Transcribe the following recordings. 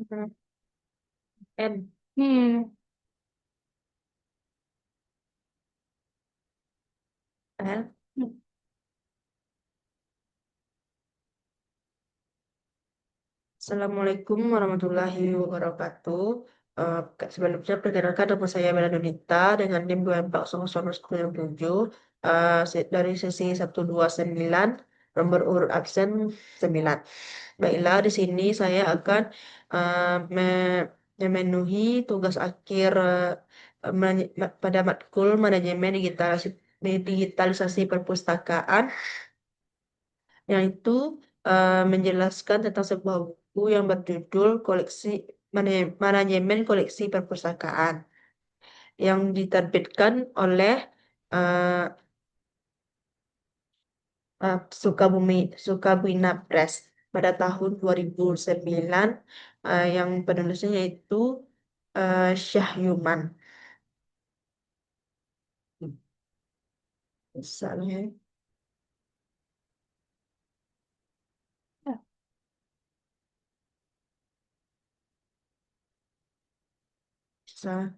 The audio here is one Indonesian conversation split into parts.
Mhm. N. L. Assalamualaikum warahmatullahi wabarakatuh. Sebelumnya perkenalkan nama saya Bella Donita dengan NIM 2400997 dari sesi 129 nomor urut absen 9. Baiklah, di sini saya akan memenuhi tugas akhir pada matkul manajemen digitalisasi perpustakaan, yaitu menjelaskan tentang sebuah buku yang berjudul Manajemen Koleksi Perpustakaan yang diterbitkan oleh uh, Sukabumi Press pada tahun 2009, yang penulisnya yaitu Syah Yuman. Misalnya, ya, bisa.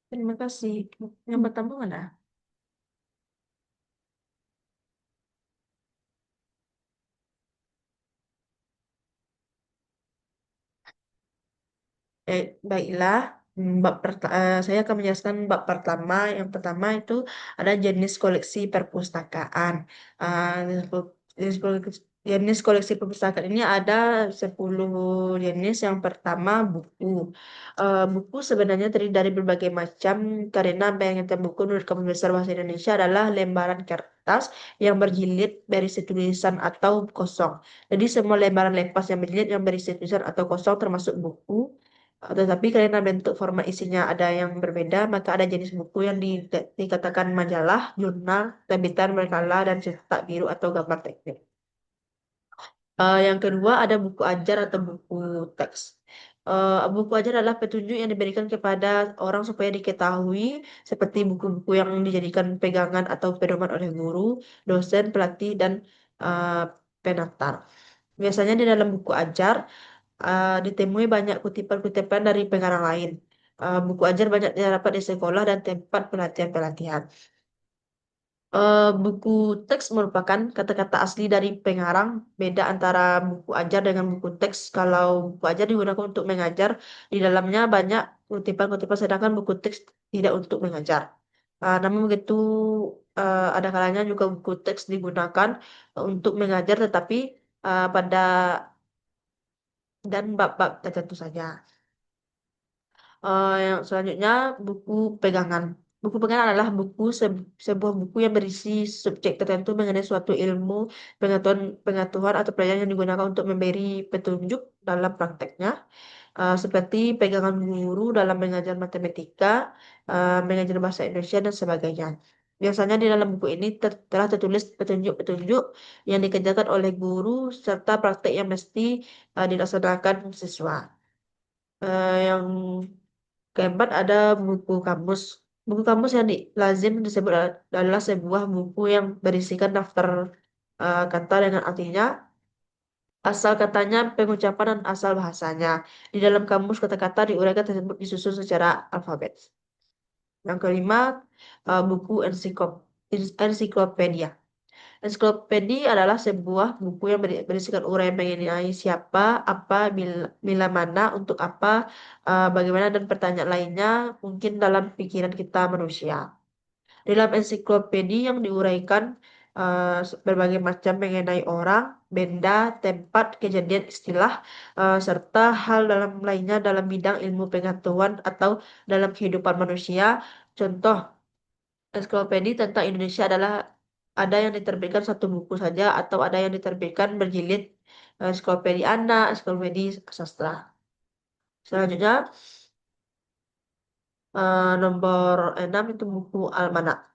Terima kasih. Yang pertama mana? Baiklah. Saya akan menjelaskan bab pertama. Yang pertama itu ada jenis koleksi perpustakaan. Jenis jenis koleksi perpustakaan ini ada 10 jenis. Yang pertama buku. Buku sebenarnya terdiri dari berbagai macam, karena bayangkan buku menurut Kamus Besar Bahasa Indonesia adalah lembaran kertas yang berjilid berisi tulisan atau kosong. Jadi semua lembaran lepas yang berjilid yang berisi tulisan atau kosong termasuk buku. Tetapi karena bentuk format isinya ada yang berbeda, maka ada jenis buku yang dikatakan majalah, jurnal, terbitan berkala, dan cetak biru atau gambar teknik. Yang kedua ada buku ajar atau buku teks. Buku ajar adalah petunjuk yang diberikan kepada orang supaya diketahui, seperti buku-buku yang dijadikan pegangan atau pedoman oleh guru, dosen, pelatih, dan uh, penatar. Biasanya di dalam buku ajar ditemui banyak kutipan-kutipan dari pengarang lain. Buku ajar banyak didapat di sekolah dan tempat pelatihan-pelatihan. Buku teks merupakan kata-kata asli dari pengarang. Beda antara buku ajar dengan buku teks. Kalau buku ajar digunakan untuk mengajar, di dalamnya banyak kutipan-kutipan, sedangkan buku teks tidak untuk mengajar. Namun begitu, ada kalanya juga buku teks digunakan untuk mengajar, tetapi pada dan bab-bab tertentu saja. Yang selanjutnya buku pegangan. Buku pegangan adalah sebuah buku yang berisi subjek tertentu mengenai suatu ilmu, pengetahuan atau pelajaran yang digunakan untuk memberi petunjuk dalam prakteknya, seperti pegangan guru dalam mengajar matematika, mengajar bahasa Indonesia dan sebagainya. Biasanya di dalam buku ini telah tertulis petunjuk-petunjuk yang dikerjakan oleh guru serta praktek yang mesti dilaksanakan siswa. Yang keempat ada buku kamus. Buku kamus yang lazim disebut adalah sebuah buku yang berisikan daftar kata dengan artinya, asal katanya, pengucapan, dan asal bahasanya. Di dalam kamus kata-kata diuraikan tersebut disusun secara alfabet. Yang kelima, buku ensiklopedia. Ensiklopedia adalah sebuah buku yang berisikan uraian mengenai siapa, apa, bila mana, untuk apa, bagaimana, dan pertanyaan lainnya mungkin dalam pikiran kita manusia. Dalam ensiklopedia yang diuraikan berbagai macam mengenai orang, benda, tempat, kejadian, istilah, serta hal dalam lainnya dalam bidang ilmu pengetahuan atau dalam kehidupan manusia. Contoh, ensiklopedia tentang Indonesia adalah ada yang diterbitkan satu buku saja atau ada yang diterbitkan berjilid, ensiklopedia anak, ensiklopedia sastra. Selanjutnya, nomor 6 itu buku almanak.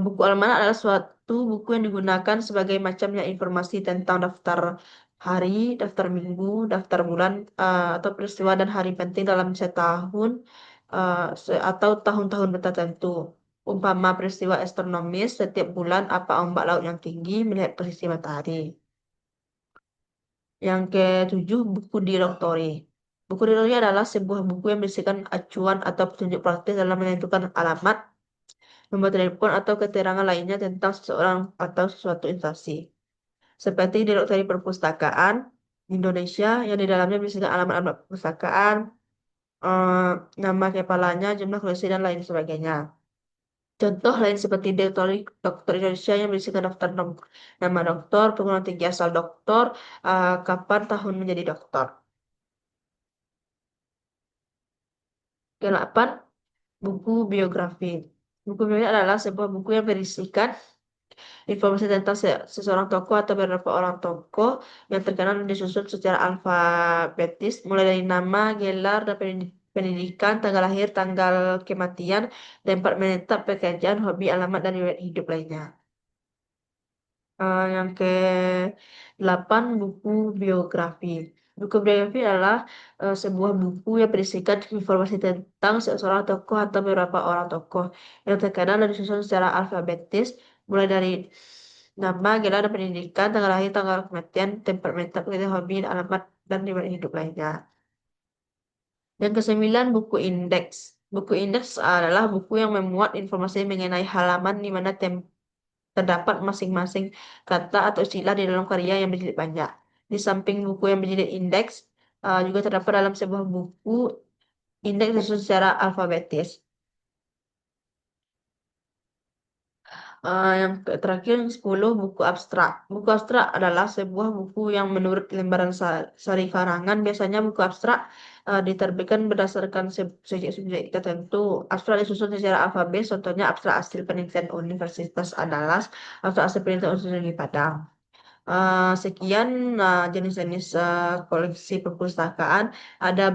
Buku almanak adalah suatu buku yang digunakan sebagai macamnya informasi tentang daftar hari, daftar minggu, daftar bulan, atau peristiwa dan hari penting dalam setahun, atau tahun-tahun tertentu. Umpama peristiwa astronomis setiap bulan, apa ombak laut yang tinggi, melihat posisi matahari. Yang ketujuh, buku direktori. Buku direktori adalah sebuah buku yang berisikan acuan atau petunjuk praktis dalam menentukan alamat, nomor telepon, atau keterangan lainnya tentang seseorang atau suatu instansi. Seperti direktori perpustakaan Indonesia yang di dalamnya berisikan alamat-alamat perpustakaan, eh, nama kepalanya, jumlah koleksi, dan lain sebagainya. Contoh lain seperti direktori dokter Indonesia yang berisikan daftar nama dokter, perguruan tinggi asal dokter, kapan tahun menjadi dokter. Kedelapan, buku biografi. Buku biografi adalah sebuah buku yang berisikan informasi tentang seseorang tokoh atau beberapa orang tokoh yang terkenal dan disusun secara alfabetis, mulai dari nama, gelar, dan pendidikan, tanggal lahir, tanggal kematian, tempat menetap, pekerjaan, hobi, alamat, dan riwayat hidup lainnya. Yang ke 8, buku biografi. Buku biografi adalah sebuah buku yang berisikan informasi tentang seseorang tokoh atau beberapa orang tokoh yang terkenal dan disusun secara alfabetis, mulai dari nama, gelar, dan pendidikan, tanggal lahir, tanggal kematian, tempat menetap, pekerjaan, hobi, alamat, dan riwayat hidup lainnya. Yang kesembilan, buku indeks. Buku indeks adalah buku yang memuat informasi mengenai halaman di mana terdapat masing-masing kata atau istilah di dalam karya yang berjilid banyak. Di samping buku yang berjilid indeks, juga terdapat dalam sebuah buku indeks disusun secara alfabetis. Yang terakhir, yang 10, buku abstrak. Buku abstrak adalah sebuah buku yang menurut lembaran sari karangan, biasanya buku abstrak diterbitkan berdasarkan subjek-subjek tertentu. Abstrak disusun secara alfabet, contohnya abstrak hasil penelitian Universitas Andalas, abstrak hasil penelitian Universitas Negeri Padang. Sekian jenis-jenis koleksi perpustakaan. Ada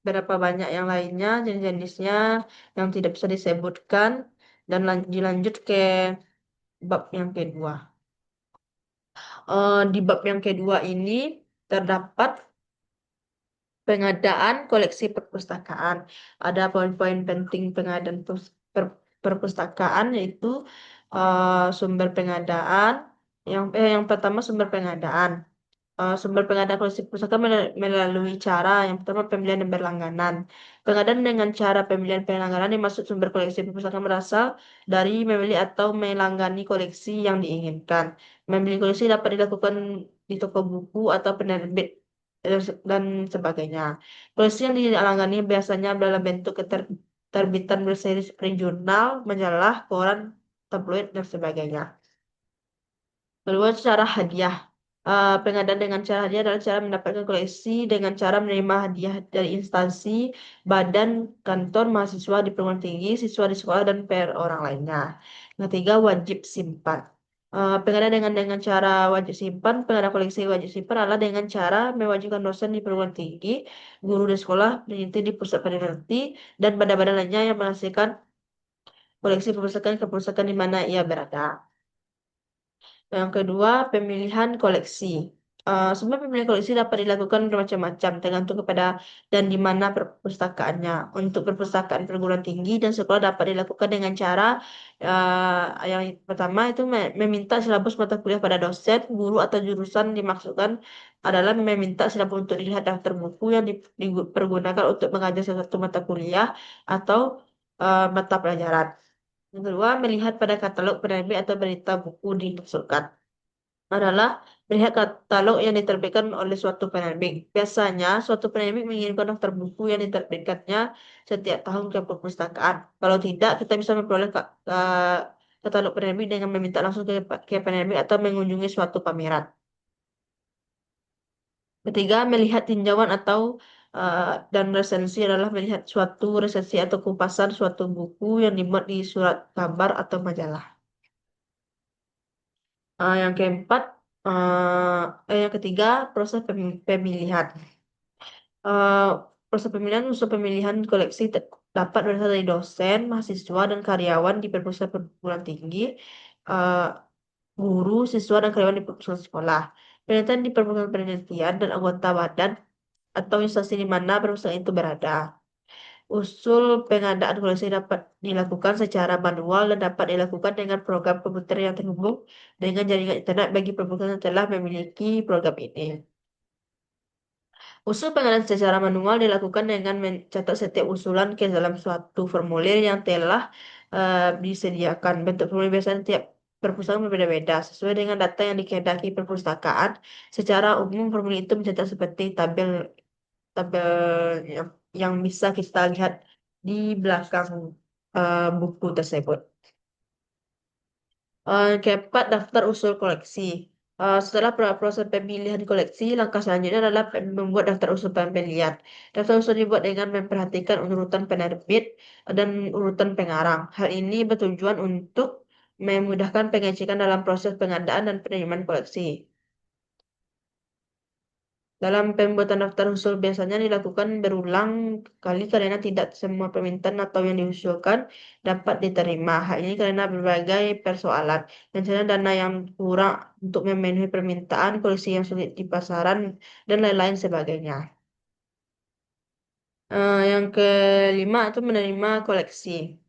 berapa banyak yang lainnya, jenis-jenisnya yang tidak bisa disebutkan. Dan dilanjut ke bab yang kedua. Di bab yang kedua ini terdapat pengadaan koleksi perpustakaan. Ada poin-poin penting pengadaan perpustakaan, yaitu sumber pengadaan. Yang pertama, sumber pengadaan. Sumber pengadaan koleksi pusaka melalui cara yang pertama, pembelian dan berlangganan. Pengadaan dengan cara pembelian berlangganan dimaksud sumber koleksi pusaka berasal dari membeli atau melanggani koleksi yang diinginkan. Membeli koleksi dapat dilakukan di toko buku atau penerbit dan sebagainya. Koleksi yang dilanggani biasanya dalam bentuk keterbitan berseri seperti jurnal, majalah, koran, tabloid, dan sebagainya. Kedua, cara hadiah. Pengadaan dengan cara hadiah adalah cara mendapatkan koleksi dengan cara menerima hadiah dari instansi, badan, kantor, mahasiswa di perguruan tinggi, siswa di sekolah, dan orang lainnya. Yang ketiga, wajib simpan. Pengadaan dengan cara wajib simpan, pengadaan koleksi wajib simpan adalah dengan cara mewajibkan dosen di perguruan tinggi, guru di sekolah, peneliti di pusat peneliti, dan badan-badan lainnya yang menghasilkan koleksi perpustakaan ke perpustakaan di mana ia berada. Yang kedua, pemilihan koleksi. Semua pemilihan koleksi dapat dilakukan bermacam-macam, tergantung kepada dan di mana perpustakaannya. Untuk perpustakaan perguruan tinggi dan sekolah dapat dilakukan dengan cara yang pertama itu meminta silabus mata kuliah pada dosen, guru atau jurusan dimaksudkan adalah meminta silabus untuk dilihat daftar buku yang dipergunakan untuk mengajar sesuatu mata kuliah atau mata pelajaran. Yang kedua, melihat pada katalog penerbit atau berita buku dimaksudkan adalah melihat katalog yang diterbitkan oleh suatu penerbit. Biasanya, suatu penerbit mengirimkan daftar buku yang diterbitkannya setiap tahun ke perpustakaan. Kalau tidak, kita bisa memperoleh katalog penerbit dengan meminta langsung ke penerbit atau mengunjungi suatu pameran. Ketiga, melihat tinjauan atau dan resensi adalah melihat suatu resensi atau kupasan suatu buku yang dimuat di surat kabar atau majalah. Yang keempat, yang ketiga, proses pemilihan. Eh, Proses pemilihan unsur pemilihan koleksi dapat berasal dari dosen, mahasiswa, dan karyawan di perguruan tinggi, eh, guru, siswa, dan karyawan di perpustakaan sekolah. Penelitian di perguruan penelitian dan anggota badan atau instansi di mana perpustakaan itu berada. Usul pengadaan koleksi dapat dilakukan secara manual dan dapat dilakukan dengan program komputer yang terhubung dengan jaringan internet bagi perpustakaan yang telah memiliki program ini. Usul pengadaan secara manual dilakukan dengan mencatat setiap usulan ke dalam suatu formulir yang telah disediakan. Bentuk formulir biasanya tiap perpustakaan berbeda-beda sesuai dengan data yang dikehendaki perpustakaan. Secara umum formulir itu mencatat seperti tabel tabel yang bisa kita lihat di belakang buku tersebut. Keempat, daftar usul koleksi. Setelah proses pemilihan koleksi, langkah selanjutnya adalah membuat daftar usul pembelian. Daftar usul dibuat dengan memperhatikan urutan penerbit dan urutan pengarang. Hal ini bertujuan untuk memudahkan pengecekan dalam proses pengadaan dan penerimaan koleksi. Dalam pembuatan daftar usul biasanya dilakukan berulang kali karena tidak semua permintaan atau yang diusulkan dapat diterima. Hal ini karena berbagai persoalan, rencana dana yang kurang untuk memenuhi permintaan, kondisi yang sulit di pasaran, dan lain-lain sebagainya. Yang kelima itu menerima koleksi.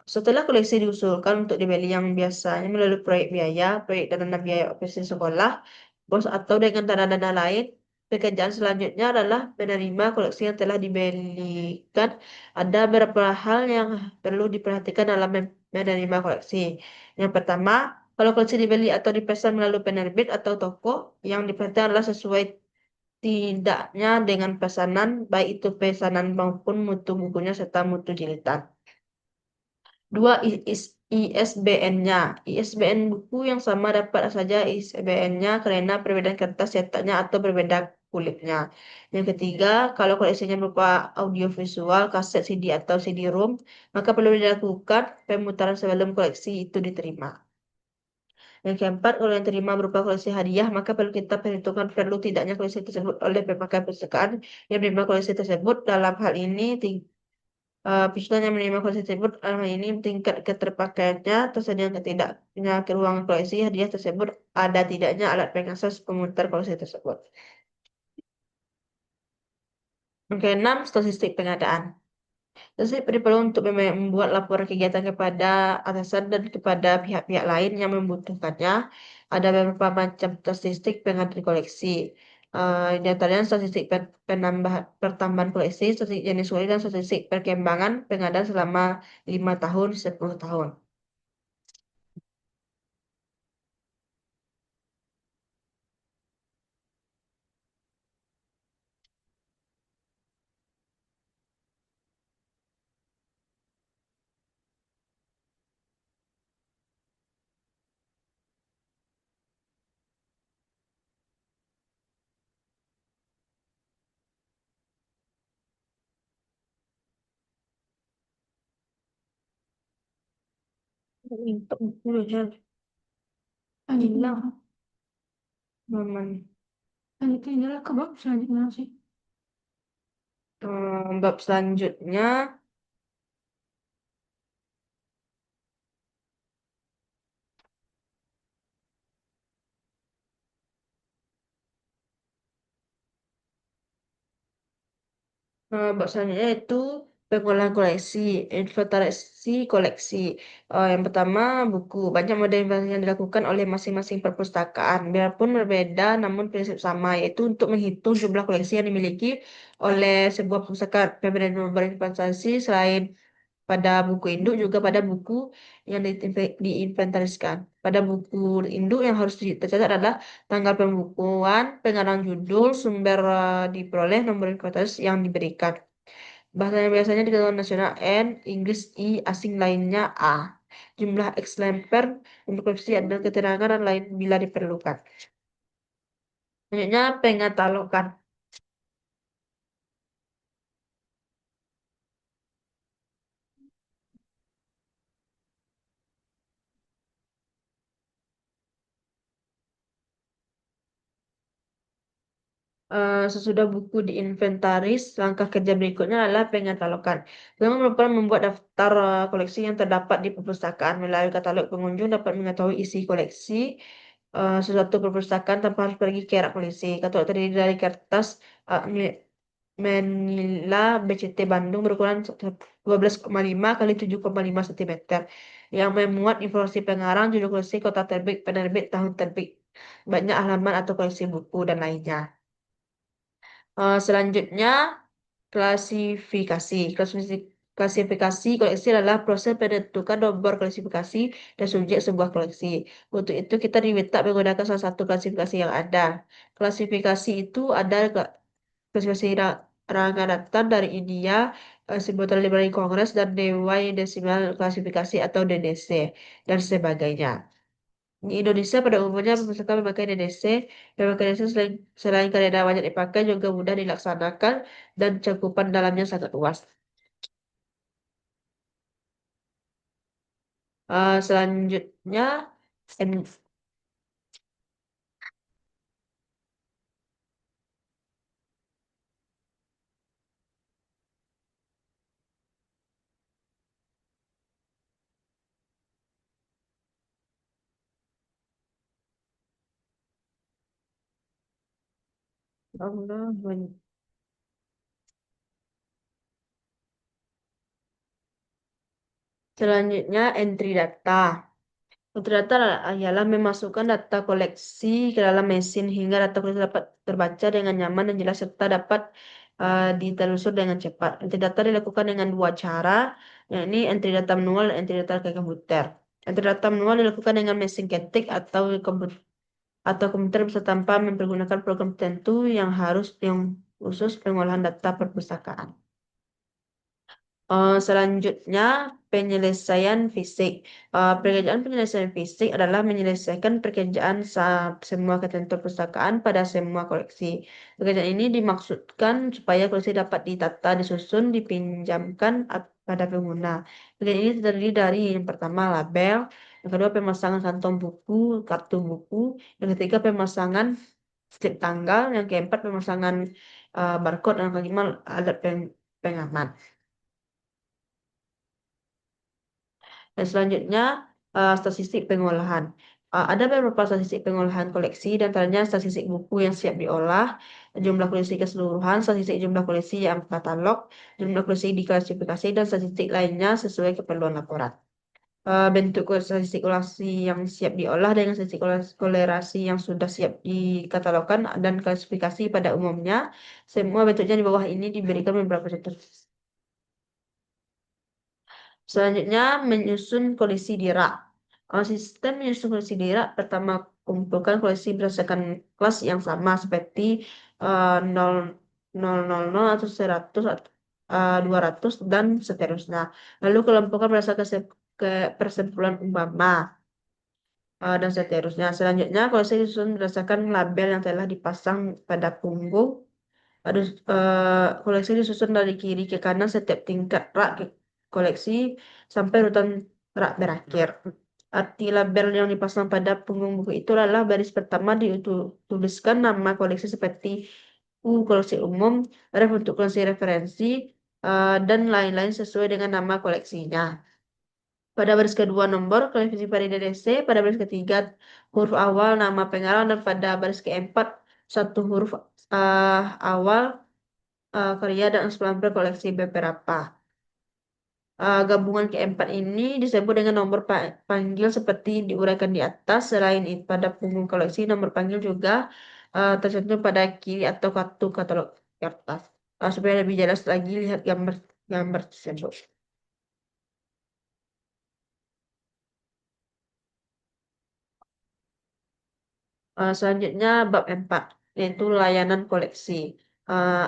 Setelah koleksi diusulkan untuk dibeli yang biasanya melalui proyek biaya, proyek dan dana biaya operasi sekolah, bos atau dengan dana-dana lain, pekerjaan selanjutnya adalah menerima koleksi yang telah dibelikan. Ada beberapa hal yang perlu diperhatikan dalam menerima koleksi. Yang pertama, kalau koleksi dibeli atau dipesan melalui penerbit atau toko, yang diperhatikan adalah sesuai tidaknya dengan pesanan, baik itu pesanan maupun mutu bukunya serta mutu jilitan. Dua, ISBN-nya. ISBN buku yang sama dapat saja ISBN-nya karena perbedaan kertas cetaknya atau berbeda kulitnya. Yang ketiga, kalau koleksinya berupa audiovisual, kaset CD atau CD-ROM, maka perlu dilakukan pemutaran sebelum koleksi itu diterima. Yang keempat, kalau yang terima berupa koleksi hadiah, maka perlu kita perhitungkan perlu tidaknya koleksi tersebut oleh pemakai perpustakaan yang menerima koleksi tersebut. Dalam hal ini, Pistol yang menerima koleksi tersebut ini tingkat keterpakaiannya, tersedia tidaknya ke ruang koleksi hadiah tersebut, ada tidaknya alat pengakses pemutar koleksi tersebut. Yang keenam, statistik pengadaan. Statistik diperlukan untuk membuat laporan kegiatan kepada atasan dan kepada pihak-pihak lain yang membutuhkannya. Ada beberapa macam statistik pengadaan koleksi. Di antaranya statistik penambahan pertambahan koleksi, statistik jenis koleksi, dan statistik perkembangan pengadaan selama 5 tahun, 10 tahun. Untuk dulu hilang momen. Itu adalah ke bab selanjutnya sih. Bab selanjutnya, bab selanjutnya itu pengolahan koleksi, inventarisasi koleksi. Yang pertama, buku. Banyak model inventarisasi yang dilakukan oleh masing-masing perpustakaan. Biarpun berbeda, namun prinsip sama, yaitu untuk menghitung jumlah koleksi yang dimiliki oleh sebuah perpustakaan. Pemberian nomor inventarisasi selain pada buku induk juga pada buku yang diinventariskan. Pada buku induk yang harus tercatat adalah tanggal pembukuan, pengarang judul, sumber diperoleh, nomor inventaris yang diberikan. Bahasanya biasanya diketahui nasional N, Inggris I, asing lainnya A. Jumlah eksemplar untuk koleksi dan keterangan dan lain bila diperlukan. Selanjutnya pengatalogan. Sesudah buku diinventaris, langkah kerja berikutnya adalah pengatalogan. Pertama merupakan membuat daftar koleksi yang terdapat di perpustakaan. Melalui katalog pengunjung dapat mengetahui isi koleksi sesuatu perpustakaan tanpa harus pergi ke rak koleksi. Katalog terdiri dari kertas, Manila BCT Bandung berukuran 12,5 kali 7,5 cm yang memuat informasi pengarang, judul koleksi, kota terbit, penerbit, tahun terbit, banyak halaman atau koleksi buku dan lainnya. Selanjutnya klasifikasi. Klasifikasi koleksi adalah proses penentukan nomor klasifikasi dan subjek sebuah koleksi. Untuk itu kita diminta menggunakan salah satu klasifikasi yang ada. Klasifikasi itu ada klasifikasi Ranganathan dari India, Simultan Library Congress, dan Dewey Decimal Klasifikasi atau DDC, dan sebagainya. Di Indonesia pada umumnya perpustakaan memakai DDC, dan memakai DDC selain karena banyak dipakai juga mudah dilaksanakan dan cakupan dalamnya sangat luas. Selanjutnya, em, Allah, selanjutnya entry data. Data ialah memasukkan data koleksi ke dalam mesin hingga data koleksi dapat terbaca dengan nyaman dan jelas serta dapat ditelusur dengan cepat. Entry data dilakukan dengan dua cara, yakni entry data manual dan entry data ke komputer. Entry data manual dilakukan dengan mesin ketik atau komputer bisa tanpa mempergunakan program tertentu yang khusus pengolahan data perpustakaan. Selanjutnya, penyelesaian fisik. Pekerjaan penyelesaian fisik adalah menyelesaikan pekerjaan semua ketentuan perpustakaan pada semua koleksi. Pekerjaan ini dimaksudkan supaya koleksi dapat ditata, disusun, dipinjamkan pada pengguna. Pekerjaan ini terdiri dari yang pertama label, yang kedua pemasangan kantong buku, kartu buku, yang ketiga pemasangan slip tanggal, yang keempat pemasangan barcode, dan yang kelima alat pengaman. Dan selanjutnya, statistik pengolahan. Ada beberapa statistik pengolahan koleksi, dan antaranya statistik buku yang siap diolah, jumlah koleksi keseluruhan, statistik jumlah koleksi yang katalog, jumlah koleksi diklasifikasi, dan statistik lainnya sesuai keperluan laporan. Bentuk statistik koleksi yang siap diolah dengan statistik kolerasi yang sudah siap dikatalogkan dan klasifikasi pada umumnya. Semua bentuknya di bawah ini diberikan beberapa contoh. Selanjutnya, menyusun koleksi DIRA. Sistem menyusun koleksi DIRA pertama kumpulkan koleksi berdasarkan kelas yang sama seperti 0, 000 atau 100 atau 200 dan seterusnya. Lalu kelompokkan berdasarkan persimpulan umpama dan seterusnya. Selanjutnya, koleksi disusun berdasarkan label yang telah dipasang pada punggung. Harus koleksi disusun dari kiri ke kanan setiap tingkat rak koleksi sampai urutan rak berakhir. Arti label yang dipasang pada punggung buku itu adalah baris pertama dituliskan nama koleksi seperti U koleksi umum, ref untuk koleksi referensi, dan lain-lain sesuai dengan nama koleksinya. Pada baris kedua nomor klasifikasi pada DDC, pada baris ketiga huruf awal nama pengarang, dan pada baris keempat satu huruf awal karya dan sampel koleksi beberapa. Gabungan keempat ini disebut dengan nomor panggil seperti diuraikan di atas. Selain itu, pada punggung koleksi, nomor panggil juga tercantum pada kiri atau kartu katalog kertas. Supaya lebih jelas lagi, lihat gambar tersebut. Selanjutnya bab 4 yaitu layanan koleksi.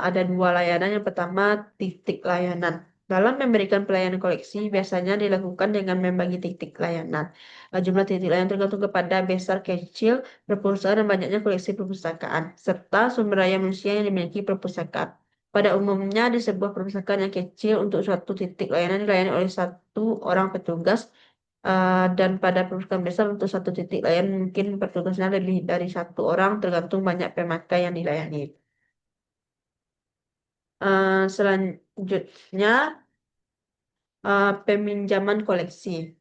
Ada dua layanan. Yang pertama titik layanan. Dalam memberikan pelayanan koleksi biasanya dilakukan dengan membagi titik layanan. Jumlah titik layanan tergantung kepada besar kecil perpustakaan dan banyaknya koleksi perpustakaan serta sumber daya manusia yang dimiliki perpustakaan. Pada umumnya di sebuah perpustakaan yang kecil untuk suatu titik layanan dilayani oleh satu orang petugas. Dan pada perusahaan besar untuk satu titik layanan mungkin petugasnya lebih dari satu orang tergantung banyak pemakai yang dilayani. Selanjutnya peminjaman koleksi.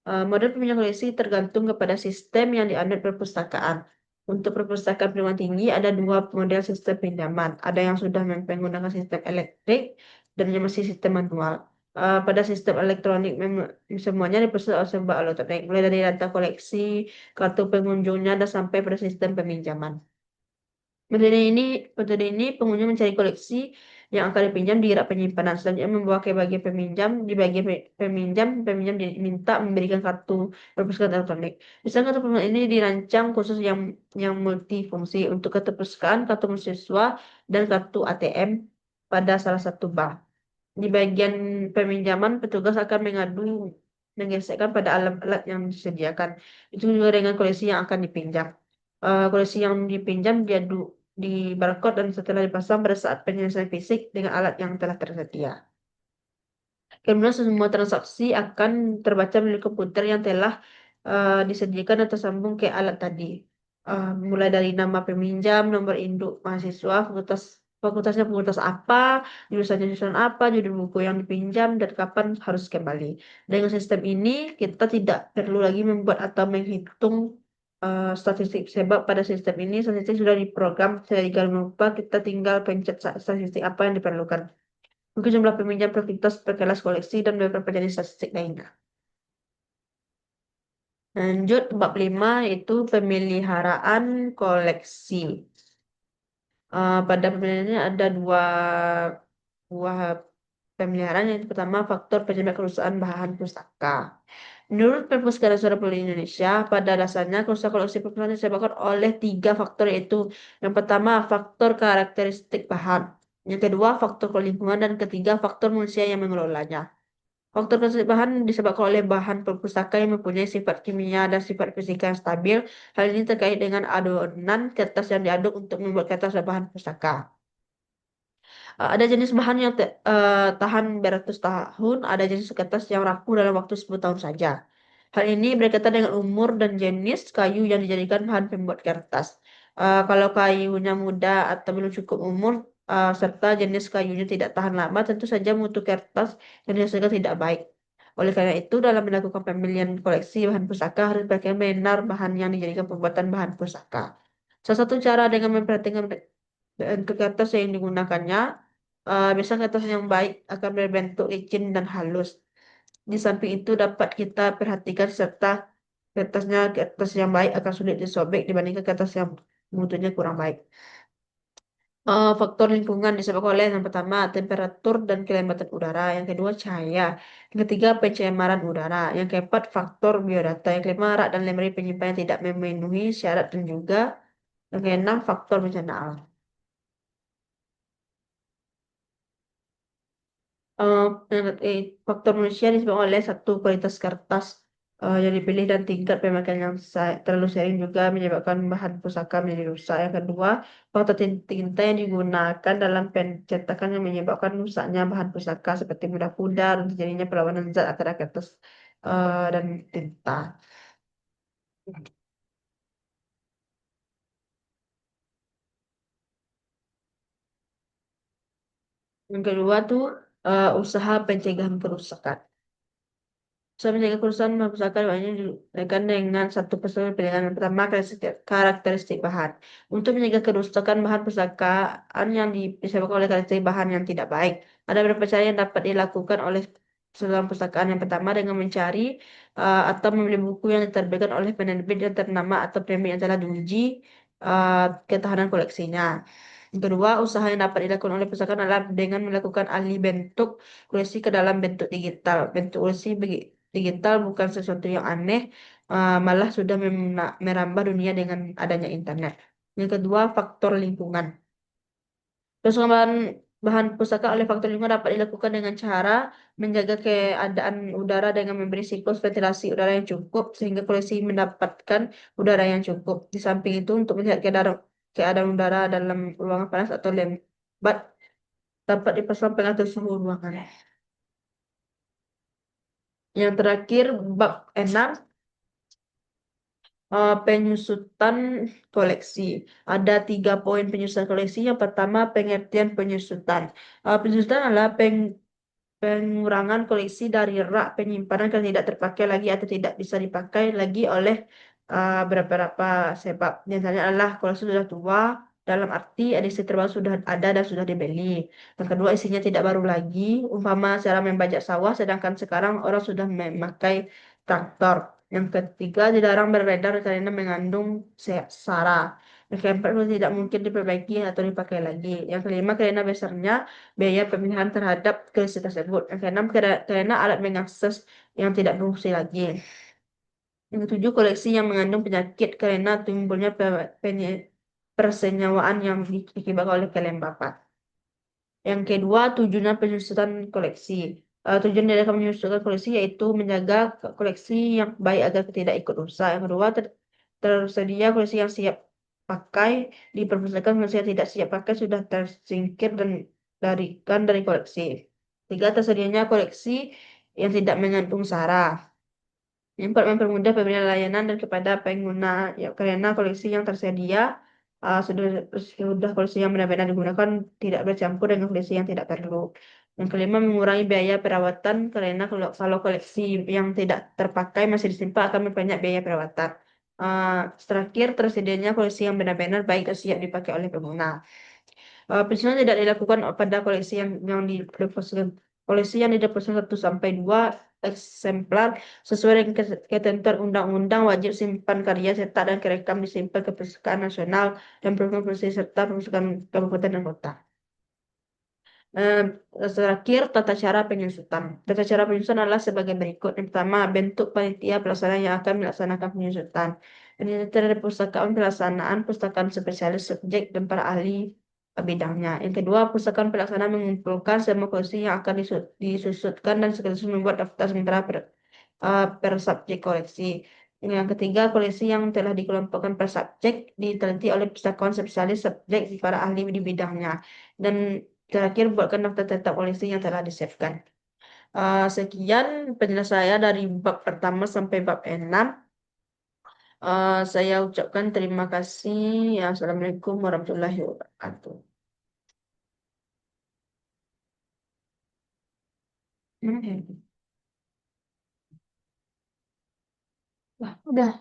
Model peminjaman koleksi tergantung kepada sistem yang dianut perpustakaan. Untuk perpustakaan perguruan tinggi ada dua model sistem pinjaman. Ada yang sudah menggunakan sistem elektrik dan yang masih sistem manual. Pada sistem elektronik semuanya diproses oleh sebuah elektronik, mulai dari data koleksi, kartu pengunjungnya, dan sampai pada sistem peminjaman. Metode ini, metode ini pengunjung mencari koleksi yang akan dipinjam di rak penyimpanan. Selanjutnya membawa ke bagian peminjam. Di bagian peminjam diminta memberikan kartu perpustakaan elektronik. Misalnya kartu perpustakaan ini dirancang khusus yang multifungsi untuk kartu perpustakaan, kartu mahasiswa, dan kartu ATM pada salah satu bank. Di bagian peminjaman, petugas akan menggesekkan pada alat-alat yang disediakan. Itu juga dengan koleksi yang akan dipinjam. Koleksi yang dipinjam di barcode dan setelah dipasang pada saat penyelesaian fisik dengan alat yang telah tersedia. Kemudian semua transaksi akan terbaca melalui komputer yang telah disediakan dan tersambung ke alat tadi. Mulai dari nama peminjam, nomor induk mahasiswa, fakultasnya fakultas apa, jurusan apa, judul buku yang dipinjam, dan kapan harus kembali. Dengan sistem ini, kita tidak perlu lagi membuat atau menghitung statistik, sebab pada sistem ini statistik sudah diprogram sedemikian rupa, kita tinggal pencet statistik apa yang diperlukan. Mungkin jumlah peminjam per aktivitas per kelas koleksi dan beberapa jenis statistik lainnya. Lanjut, bab 5 itu pemeliharaan koleksi. Pada pemeliharaan ini ada dua pemeliharaan. Yang pertama, faktor penyebab kerusakan bahan pustaka. Menurut Perpustakaan Nasional Republik Indonesia, pada dasarnya kerusakan koleksi perpustakaan disebabkan oleh tiga faktor, yaitu yang pertama, faktor karakteristik bahan. Yang kedua, faktor lingkungan, dan ketiga, faktor manusia yang mengelolanya. Faktor bahan disebabkan oleh bahan perpustaka yang mempunyai sifat kimia dan sifat fisika yang stabil. Hal ini terkait dengan adonan kertas yang diaduk untuk membuat kertas dan bahan pustaka. Ada jenis bahan yang tahan beratus tahun, ada jenis kertas yang rapuh dalam waktu 10 tahun saja. Hal ini berkaitan dengan umur dan jenis kayu yang dijadikan bahan pembuat kertas. Kalau kayunya muda atau belum cukup umur, serta jenis kayunya tidak tahan lama, tentu saja mutu kertas yang dihasilkan tidak baik. Oleh karena itu, dalam melakukan pemilihan koleksi bahan pustaka harus perhatikan benar bahan yang dijadikan pembuatan bahan pustaka. Salah satu cara dengan memperhatikan untuk kertas yang digunakannya, biasanya kertas yang baik akan berbentuk licin dan halus. Di samping itu dapat kita perhatikan serta kertas yang baik akan sulit disobek dibandingkan kertas yang mutunya kurang baik. Faktor lingkungan disebabkan oleh yang pertama temperatur dan kelembatan udara, yang kedua cahaya, yang ketiga pencemaran udara, yang keempat faktor biodata, yang kelima rak dan lemari penyimpanan tidak memenuhi syarat, dan juga yang keenam faktor bencana alam. eh, Faktor manusia disebabkan oleh satu kualitas kertas yang dipilih dan tingkat pemakaian yang terlalu sering juga menyebabkan bahan pusaka menjadi rusak. Yang kedua, faktor tinta yang digunakan dalam pencetakan yang menyebabkan rusaknya bahan pusaka seperti mudah pudar dan terjadinya perlawanan zat antara kertas dan tinta. Yang kedua tuh usaha pencegahan kerusakan. Saya menjaga kerusakan merupakan banyak dikaitkan dengan satu personal pilihan. Yang pertama, karakteristik bahan. Untuk menjaga kerusakan bahan pustakaan yang disebabkan oleh karakteristik bahan yang tidak baik, ada beberapa cara yang dapat dilakukan oleh seorang pustakaan. Yang pertama, dengan mencari atau membeli buku yang diterbitkan oleh penerbit yang ternama atau penerbit yang telah diuji ketahanan koleksinya. Yang kedua, usaha yang dapat dilakukan oleh pustakaan adalah dengan melakukan alih bentuk koleksi ke dalam bentuk digital. Bentuk koleksi digital bukan sesuatu yang aneh, malah sudah merambah dunia dengan adanya internet. Yang kedua, faktor lingkungan. Persoalan bahan pustaka oleh faktor lingkungan dapat dilakukan dengan cara menjaga keadaan udara dengan memberi siklus ventilasi udara yang cukup sehingga koleksi mendapatkan udara yang cukup. Di samping itu, untuk melihat keadaan udara dalam ruangan panas atau lembat, dapat dipasang pengatur suhu ruangan. Yang terakhir, bab 6, penyusutan koleksi. Ada 3 poin penyusutan koleksi. Yang pertama, pengertian penyusutan. Penyusutan adalah pengurangan koleksi dari rak penyimpanan yang tidak terpakai lagi atau tidak bisa dipakai lagi oleh beberapa sebab. Misalnya adalah kalau sudah tua, dalam arti edisi terbaru sudah ada dan sudah dibeli. Yang kedua, isinya tidak baru lagi, umpama cara membajak sawah, sedangkan sekarang orang sudah memakai traktor. Yang ketiga, dilarang beredar karena mengandung sara. Yang keempat, itu tidak mungkin diperbaiki atau dipakai lagi. Yang kelima, karena besarnya biaya pemilihan terhadap koleksi tersebut. Yang keenam, karena alat mengakses yang tidak berfungsi lagi. Yang ketujuh, koleksi yang mengandung penyakit karena timbulnya persenyawaan yang diakibatkan oleh kelembapan. Yang kedua, tujuan penyusutan koleksi. Tujuan dari menyusutan koleksi yaitu menjaga koleksi yang baik agar tidak ikut rusak. Yang kedua, tersedia koleksi yang siap pakai di perpustakaan, koleksi yang tidak siap pakai sudah tersingkir dan dari koleksi. Tiga, tersedianya koleksi yang tidak mengandung sara. Empat, mempermudah pemberian layanan dan kepada pengguna ya, karena koleksi yang tersedia sudah koleksi yang benar-benar digunakan tidak bercampur dengan koleksi yang tidak perlu. Yang kelima, mengurangi biaya perawatan karena kalau koleksi yang tidak terpakai masih disimpan akan memperbanyak biaya perawatan. Terakhir, tersedianya koleksi yang benar-benar baik dan siap dipakai oleh pengguna. Penyusunan tidak dilakukan pada koleksi yang didepositkan. Koleksi yang didepositkan 1 sampai 2 eksemplar sesuai dengan ketentuan undang-undang wajib simpan karya cetak dan kerekam disimpan ke Perpustakaan Nasional dan program koleksi serta Perpustakaan Kabupaten dan Kota. Eh, Terakhir, tata cara penyusutan. Tata cara penyusutan adalah sebagai berikut. Yang pertama, bentuk panitia pelaksana yang akan melaksanakan penyusutan. Ini dari perpustakaan pelaksanaan, perpustakaan spesialis subjek dan para ahli bidangnya. Yang kedua, perpustakaan pelaksana mengumpulkan semua koleksi yang akan disusutkan dan sekaligus membuat daftar sementara per subjek koleksi. Yang ketiga, koleksi yang telah dikelompokkan per subjek diteliti oleh pustakawan spesialis subjek para ahli di bidangnya. Dan terakhir, buatkan daftar tetap koleksi yang telah disiapkan. Sekian penjelasan saya dari bab pertama sampai bab 6. Saya ucapkan terima kasih. Assalamualaikum warahmatullahi wabarakatuh. Hmm. Wah, udah.